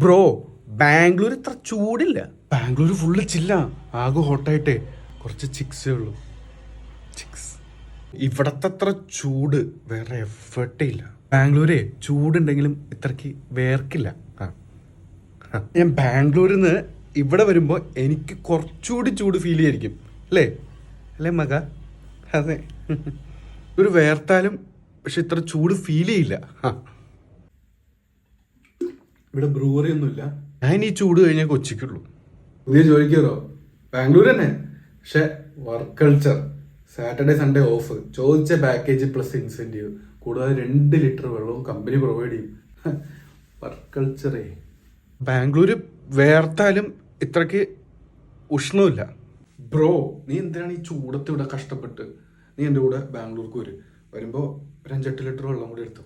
Bro, Bangalore ഇത്ര ചൂടില്ല. Bangalore full ചില്ല. ആകെ ഹോട്ടായിട്ടേ കുറച്ച് ചിക്സേ ഉള്ളൂ. ചിക്സ്. ഇവിടത്തെ അത്ര ചൂട് വേറെ എഫേർട്ടേ ഇല്ല. ബാംഗ്ലൂരേ ചൂടുണ്ടെങ്കിലും ഇത്രക്ക് വേർക്കില്ല. ഞാൻ ബാംഗ്ലൂരിൽ നിന്ന് ഇവിടെ വരുമ്പോൾ എനിക്ക് കുറച്ചുകൂടി ചൂട് ഫീൽ ചെയ്യായിരിക്കും. അല്ലേ അല്ലേ മക? അതെ. ഒരു വേർത്താലും പക്ഷെ ഇത്ര ചൂട് ഫീൽ ചെയ്യില്ല. ഇവിടെ ബ്രൂവറി ഒന്നുമില്ല. ഞാൻ ഈ ചൂട് കഴിഞ്ഞാൽ കൊച്ചിക്കുള്ളൂ. പുതിയ ജോലിക്ക് കയറോ? ബാംഗ്ലൂർ തന്നെ. പക്ഷെ work culture, Saturday Sunday off, ചോദിച്ച പാക്കേജ് പ്ലസ് ഇൻസെന്റീവ്, കൂടാതെ 2 ലിറ്റർ വെള്ളവും കമ്പനി പ്രൊവൈഡ് ചെയ്യും. വർക്ക് കൾച്ചറേ. ബാംഗ്ലൂർ വേർത്താലും ഇത്രക്ക് ഉഷ്ണമില്ല. ബ്രോ, നീ എന്തിനാണ് ഈ ചൂടത്ത് ഇവിടെ കഷ്ടപ്പെട്ട്? നീ എൻ്റെ കൂടെ ബാംഗ്ലൂർക്ക് വരുമ്പോൾ ഒരു 5-8 ലിറ്റർ വെള്ളം കൂടി എടുത്തു.